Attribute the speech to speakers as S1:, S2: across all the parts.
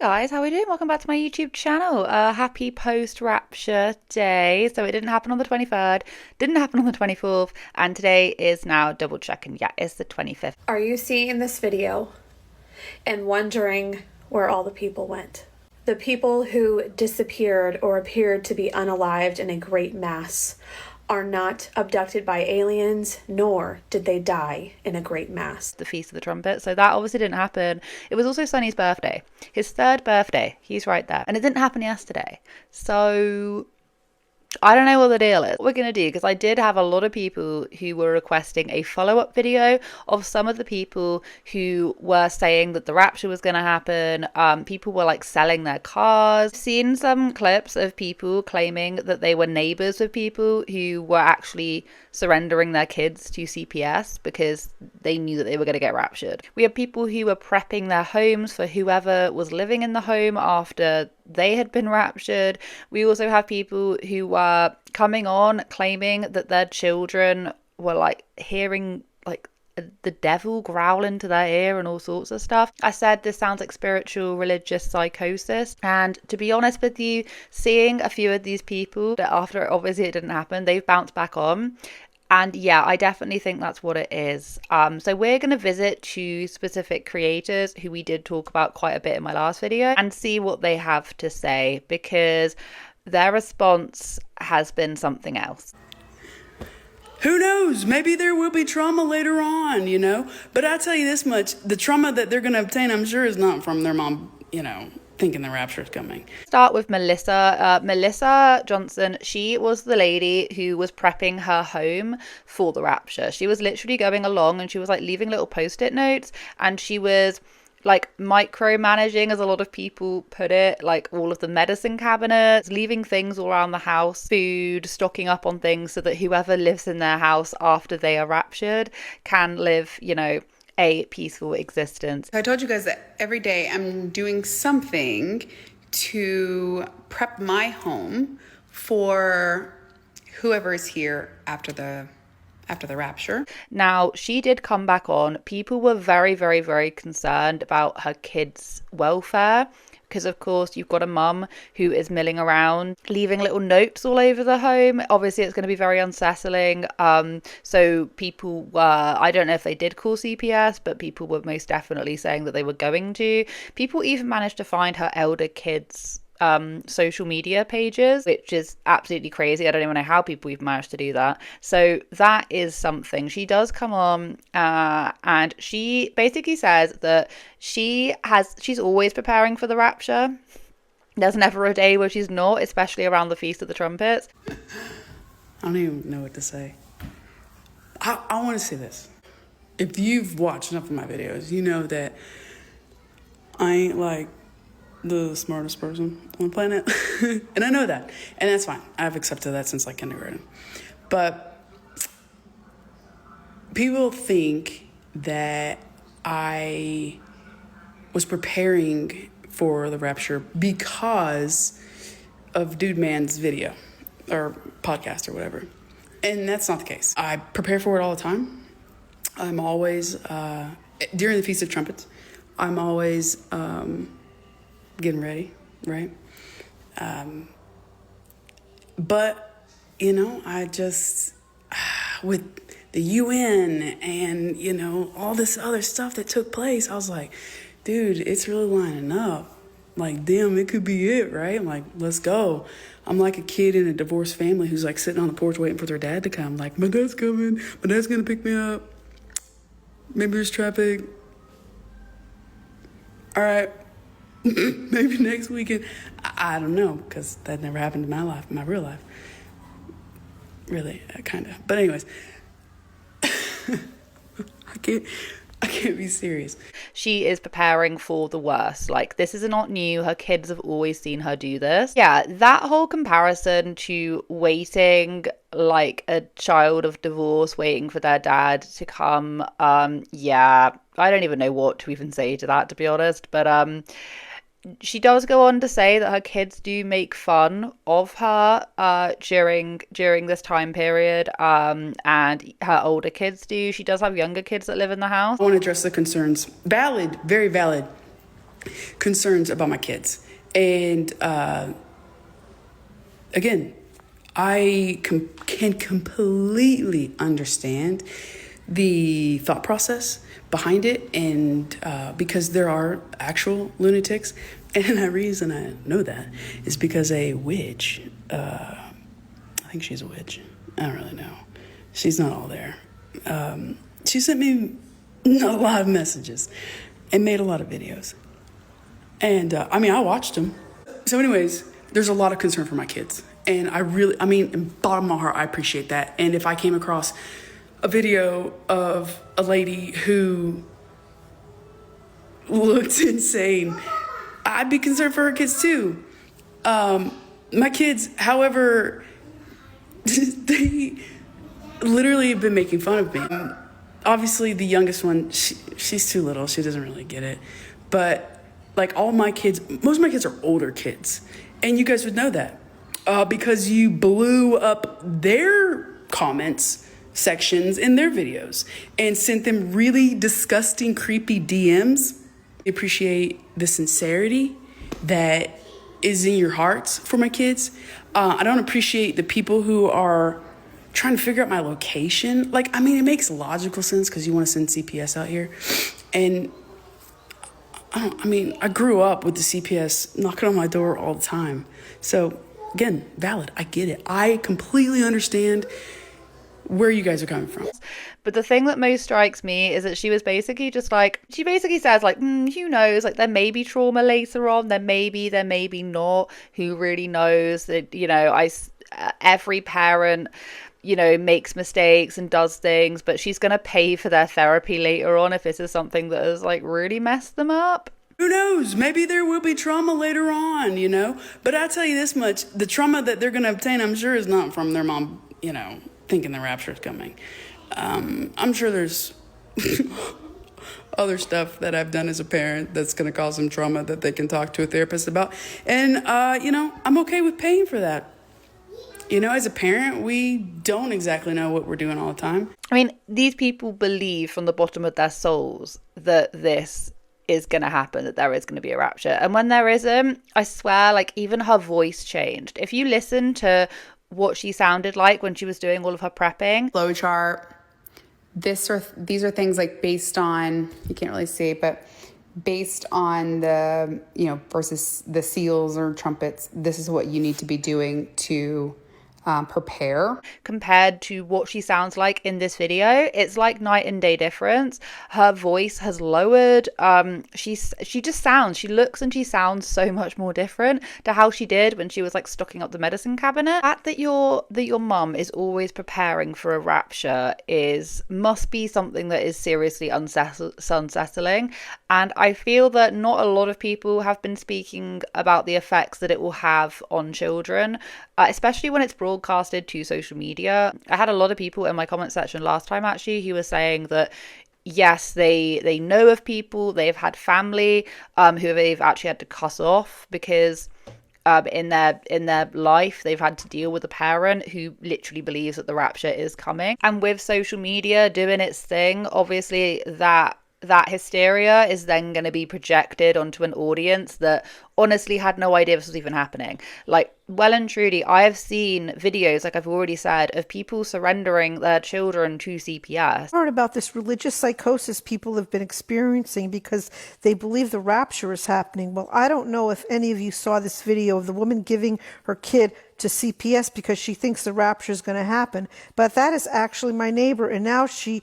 S1: Guys, how are we doing? Welcome back to my YouTube channel. Happy post-rapture day. So it didn't happen on the 23rd, didn't happen on the 24th, and today is now double checking. Yeah, it's the 25th.
S2: Are you seeing this video and wondering where all the people went? The people who disappeared or appeared to be unalived in a great mass are not abducted by aliens, nor did they die in a great mass.
S1: The Feast of the Trumpet. So that obviously didn't happen. It was also Sonny's birthday, his third birthday. He's right there. And it didn't happen yesterday. So I don't know what the deal is. What we're going to do, because I did have a lot of people who were requesting a follow-up video of some of the people who were saying that the rapture was going to happen. People were like selling their cars. I've seen some clips of people claiming that they were neighbors of people who were actually surrendering their kids to CPS because they knew that they were going to get raptured. We have people who were prepping their homes for whoever was living in the home after they had been raptured. We also have people who were coming on claiming that their children were like hearing like the devil growl into their ear and all sorts of stuff. I said this sounds like spiritual religious psychosis, and to be honest with you, seeing a few of these people that after obviously it didn't happen, they've bounced back on. And yeah, I definitely think that's what it is. So we're going to visit two specific creators who we did talk about quite a bit in my last video and see what they have to say, because their response has been something else.
S3: Who knows? Maybe there will be trauma later on, But I'll tell you this much. The trauma that they're going to obtain, I'm sure, is not from their mom, thinking the rapture is coming.
S1: Start with Melissa. Melissa Johnson, she was the lady who was prepping her home for the rapture. She was literally going along and she was like leaving little post-it notes, and she was like micromanaging, as a lot of people put it, like all of the medicine cabinets, leaving things all around the house, food, stocking up on things so that whoever lives in their house after they are raptured can live, a peaceful existence.
S3: I told you guys that every day I'm doing something to prep my home for whoever is here after the rapture.
S1: Now, she did come back on. People were very, very, very concerned about her kids' welfare, because of course you've got a mum who is milling around, leaving little notes all over the home. Obviously it's going to be very unsettling. So people were, I don't know if they did call CPS, but people were most definitely saying that they were going to. People even managed to find her elder kids' social media pages, which is absolutely crazy. I don't even know how people even managed to do that. So that is something. She does come on and she basically says that she's always preparing for the rapture. There's never a day where she's not, especially around the Feast of the Trumpets.
S3: I don't even know what to say. I want to say this. If you've watched enough of my videos, you know that I ain't like the smartest person on the planet. And I know that. And that's fine. I've accepted that since like kindergarten. But people think that I was preparing for the rapture because of Dude Man's video or podcast or whatever. And that's not the case. I prepare for it all the time. I'm always, during the Feast of Trumpets, I'm always getting ready, right? But, I just, with the UN and, all this other stuff that took place, I was like, dude, it's really lining up. Like, damn, it could be it, right? I'm like, let's go. I'm like a kid in a divorced family who's like sitting on the porch waiting for their dad to come. Like, my dad's coming. My dad's going to pick me up. Maybe there's traffic. All right. Maybe next weekend. I don't know, because that never happened in my life, in my real life. Really, kind of. But anyways, I can't be serious.
S1: She is preparing for the worst. Like, this is not new. Her kids have always seen her do this. Yeah, that whole comparison to waiting like a child of divorce, waiting for their dad to come. Yeah, I don't even know what to even say to that, to be honest. But she does go on to say that her kids do make fun of her during this time period, and her older kids do. She does have younger kids that live in the house.
S3: I want to address the concerns. Valid, very valid. concerns about my kids. And again, I can completely understand the thought process behind it, and because there are actual lunatics. And the reason I know that is because a witch, I think she's a witch, I don't really know, she's not all there, she sent me a lot of messages and made a lot of videos. And I watched them. So anyways, there's a lot of concern for my kids. And in bottom of my heart, I appreciate that. And if I came across a video of a lady who looked insane, I'd be concerned for her kids too. My kids, however, they literally have been making fun of me. Obviously, the youngest one, she's too little. She doesn't really get it. But like all my kids, most of my kids are older kids. And you guys would know that because you blew up their comments sections in their videos and sent them really disgusting, creepy DMs. I appreciate the sincerity that is in your hearts for my kids. I don't appreciate the people who are trying to figure out my location. It makes logical sense because you want to send CPS out here. And I grew up with the CPS knocking on my door all the time. So again, valid. I get it. I completely understand where you guys are coming from.
S1: But the thing that most strikes me is that she was basically just like, she basically says like, who knows, like there may be trauma later on, there may be not, who really knows. That, every parent, makes mistakes and does things, but she's going to pay for their therapy later on if this is something that has like really messed them up.
S3: Who knows? Maybe there will be trauma later on, But I'll tell you this much, the trauma that they're going to obtain, I'm sure, is not from their mom, thinking the rapture is coming. I'm sure there's other stuff that I've done as a parent that's going to cause them trauma that they can talk to a therapist about. And, I'm okay with paying for that. As a parent, we don't exactly know what we're doing all the time.
S1: These people believe from the bottom of their souls that this is going to happen, that there is going to be a rapture. And when there isn't, I swear, like even her voice changed. If you listen to what she sounded like when she was doing all of her prepping.
S4: Flowchart. These are things like based on, you can't really see, but based on the, versus the seals or trumpets, this is what you need to be doing to prepare.
S1: Compared to what she sounds like in this video, it's like night and day difference. Her voice has lowered. She looks and she sounds so much more different to how she did when she was like stocking up the medicine cabinet. The fact that your mum is always preparing for a rapture must be something that is seriously unsettling. And I feel that not a lot of people have been speaking about the effects that it will have on children, especially when it's broadcasted to social media. I had a lot of people in my comment section last time actually who were saying that yes, they know of people, they've had family who they've actually had to cut off because in their life they've had to deal with a parent who literally believes that the rapture is coming. And with social media doing its thing, obviously that hysteria is then going to be projected onto an audience that honestly had no idea this was even happening. Like, well and truly, I have seen videos, like I've already said, of people surrendering their children to CPS.
S5: I heard about this religious psychosis people have been experiencing because they believe the rapture is happening. Well, I don't know if any of you saw this video of the woman giving her kid to CPS because she thinks the rapture is going to happen. But that is actually my neighbor, and now she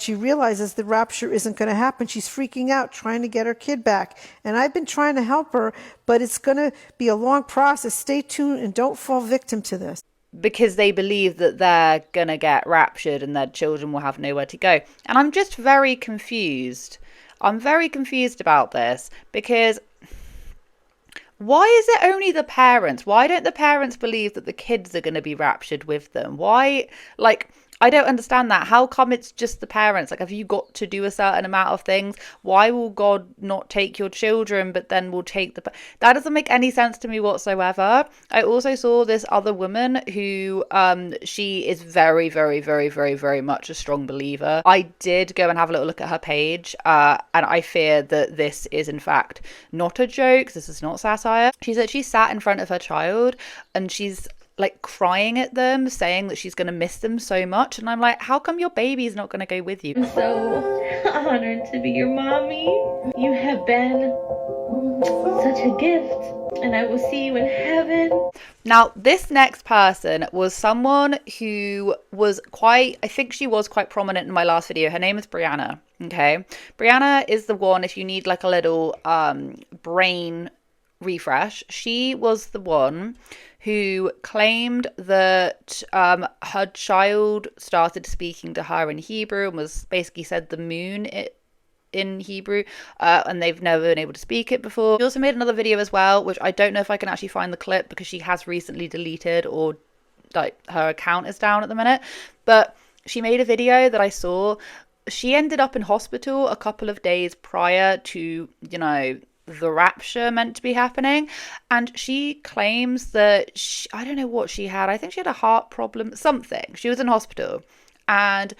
S5: realizes the rapture isn't going to happen. She's freaking out, trying to get her kid back. And I've been trying to help her, but it's going to be a long process. Stay tuned and don't fall victim to this.
S1: Because they believe that they're going to get raptured and their children will have nowhere to go. And I'm just very confused. I'm very confused about this because why is it only the parents? Why don't the parents believe that the kids are going to be raptured with them? Why, like, I don't understand that. How come it's just the parents? Like, have you got to do a certain amount of things? Why will God not take your children, but then will take that doesn't make any sense to me whatsoever. I also saw this other woman who, she is very, very, very, very, very much a strong believer. I did go and have a little look at her page, and I fear that this is in fact not a joke. This is not satire. She said she sat in front of her child and she's like crying at them, saying that she's going to miss them so much. And I'm like, how come your baby's not going to go with you?
S6: I'm so honored to be your mommy. You have been such a gift, and I will see you in heaven.
S1: Now, this next person was someone who was I think she was quite prominent in my last video. Her name is Brianna. Okay. Brianna is the one, if you need like a little brain refresh, she was the one who claimed that her child started speaking to her in Hebrew and was basically said the moon in Hebrew, and they've never been able to speak it before. She also made another video as well, which I don't know if I can actually find the clip because she has recently deleted, or like her account is down at the minute. But she made a video that I saw. She ended up in hospital a couple of days prior to, the rapture meant to be happening, and she claims that I don't know what she had. I think she had a heart problem, something. She was in hospital, and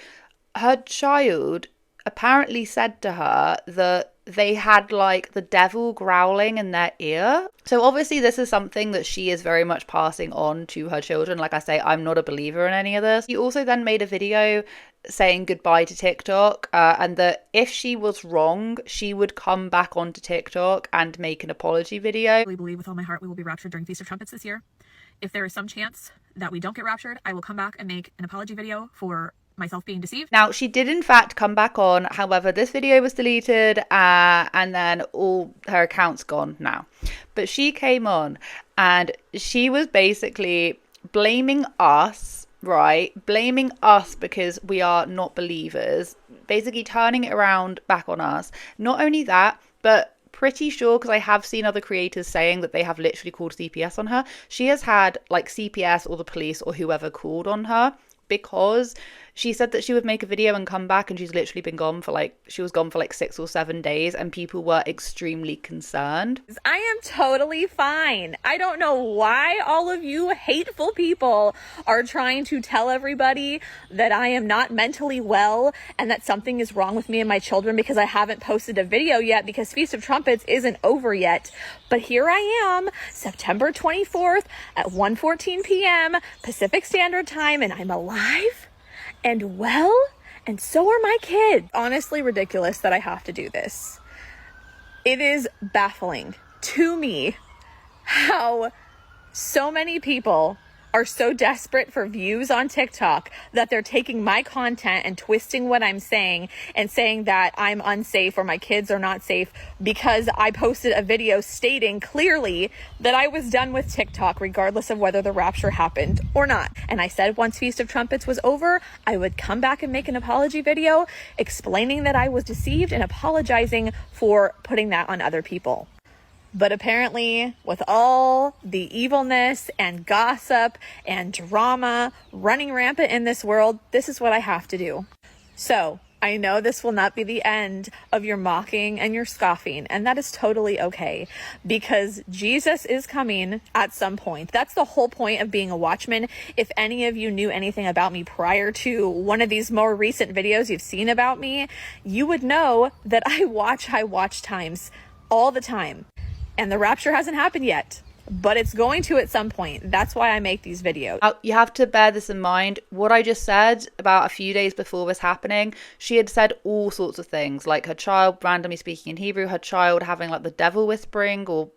S1: her child apparently said to her that they had like the devil growling in their ear. So obviously this is something that she is very much passing on to her children. Like I say, I'm not a believer in any of this. She also then made a video saying goodbye to TikTok, and that if she was wrong, she would come back onto TikTok and make an apology video.
S7: I really believe with all my heart we will be raptured during Feast of Trumpets this year. If there is some chance that we don't get raptured, I will come back and make an apology video for myself being deceived.
S1: Now, she did in fact come back on. However, this video was deleted, and then all her accounts gone now. But she came on and she was basically blaming us, right? Blaming us because we are not believers, basically turning it around back on us. Not only that, but pretty sure, because I have seen other creators saying that they have literally called CPS on her. She has had like CPS or the police or whoever called on her because she said that she would make a video and come back, and she's literally been gone for she was gone for 6 or 7 days, and people were extremely concerned.
S7: I am totally fine. I don't know why all of you hateful people are trying to tell everybody that I am not mentally well and that something is wrong with me and my children because I haven't posted a video yet, because Feast of Trumpets isn't over yet. But here I am, September 24th at 1:14 p.m. Pacific Standard Time, and I'm alive and well, and so are my kids. Honestly ridiculous that I have to do this. It is baffling to me how so many people are so desperate for views on TikTok that they're taking my content and twisting what I'm saying and saying that I'm unsafe or my kids are not safe because I posted a video stating clearly that I was done with TikTok regardless of whether the rapture happened or not. And I said once Feast of Trumpets was over, I would come back and make an apology video explaining that I was deceived and apologizing for putting that on other people. But apparently, with all the evilness and gossip and drama running rampant in this world, this is what I have to do. So, I know this will not be the end of your mocking and your scoffing, and that is totally okay, because Jesus is coming at some point. That's the whole point of being a watchman. If any of you knew anything about me prior to one of these more recent videos you've seen about me, you would know that I watch high watch times all the time. And the rapture hasn't happened yet, but it's going to at some point. That's why I make these videos.
S1: You have to bear this in mind. What I just said about a few days before this happening, she had said all sorts of things, like her child randomly speaking in Hebrew, her child having like the devil whispering or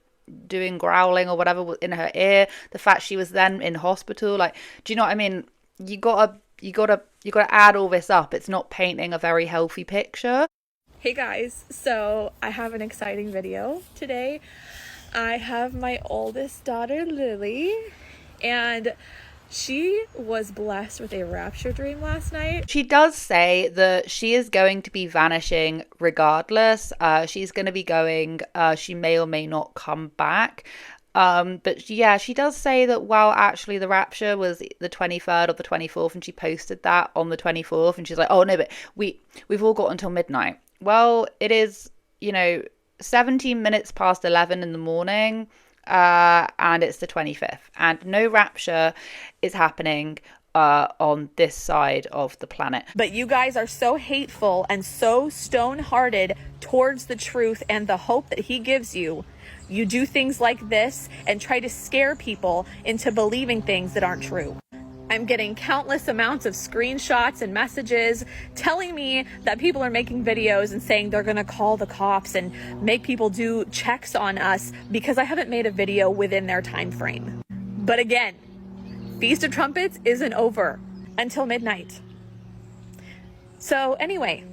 S1: doing growling or whatever in her ear, the fact she was then in hospital. Like, do you know what I mean? You gotta add all this up. It's not painting a very healthy picture.
S7: Hey guys, so I have an exciting video today. I have my oldest daughter, Lily, and she was blessed with a rapture dream last night.
S1: She does say that she is going to be vanishing regardless. She's going to be going, she may or may not come back. But yeah, she does say that, well, actually the rapture was the 23rd or the 24th, and she posted that on the 24th, and she's like, oh no, but we've all got until midnight. Well, it is, 17 minutes past 11 in the morning, and it's the 25th, and no rapture is happening on this side of the planet.
S7: But you guys are so hateful and so stone-hearted towards the truth and the hope that he gives you. You do things like this and try to scare people into believing things that aren't true. I'm getting countless amounts of screenshots and messages telling me that people are making videos and saying they're gonna call the cops and make people do checks on us because I haven't made a video within their time frame. But again, Feast of Trumpets isn't over until midnight. So anyway,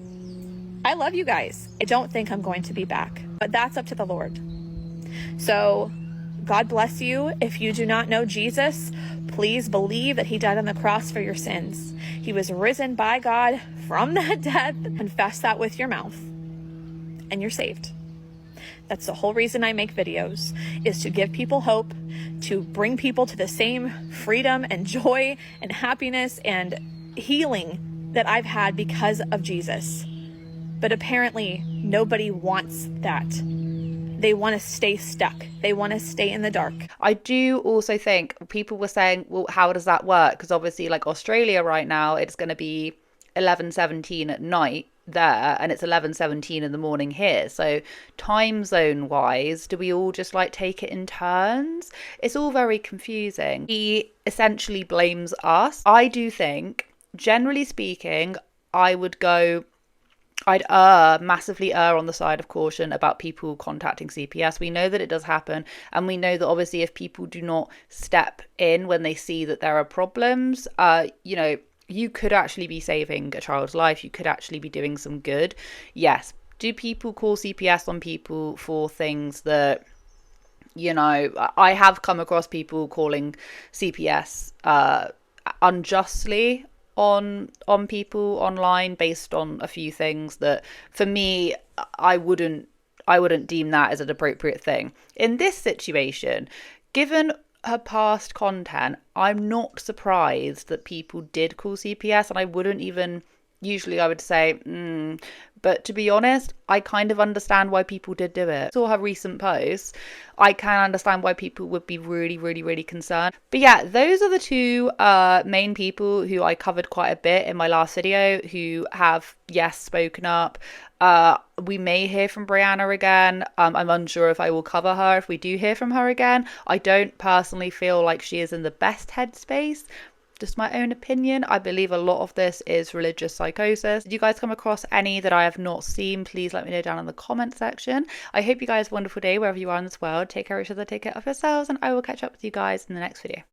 S7: I love you guys. I don't think I'm going to be back, but that's up to the Lord. So God bless you. If you do not know Jesus, please believe that he died on the cross for your sins. He was risen by God from that death. Confess that with your mouth and you're saved. That's the whole reason I make videos, is to give people hope, to bring people to the same freedom and joy and happiness and healing that I've had because of Jesus. But apparently nobody wants that. They want to stay stuck. They want to stay in the dark.
S1: I do also think people were saying, well, how does that work? Because obviously, like Australia right now, it's going to be 11:17 at night there, and it's 11:17 in the morning here. So time zone wise, do we all just like take it in turns? It's all very confusing. He essentially blames us. I do think, generally speaking, I'd massively err on the side of caution about people contacting CPS. We know that it does happen, and we know that obviously if people do not step in when they see that there are problems, you could actually be saving a child's life. You could actually be doing some good. Yes. Do people call CPS on people for things that, I have come across people calling CPS unjustly on people online based on a few things that, for me, I wouldn't deem that as an appropriate thing. In this situation, given her past content, I'm not surprised that people did call CPS, and I wouldn't even, usually I would say, but to be honest, I kind of understand why people did do it. I saw her recent posts. I can understand why people would be really, really, really concerned. But yeah, those are the two main people who I covered quite a bit in my last video who have, yes, spoken up. We may hear from Brianna again. I'm unsure if I will cover her if we do hear from her again. I don't personally feel like she is in the best headspace. Just my own opinion. I believe a lot of this is religious psychosis. Did you guys come across any that I have not seen? Please let me know down in the comment section. I hope you guys have a wonderful day wherever you are in this world. Take care of each other, take care of yourselves, and I will catch up with you guys in the next video.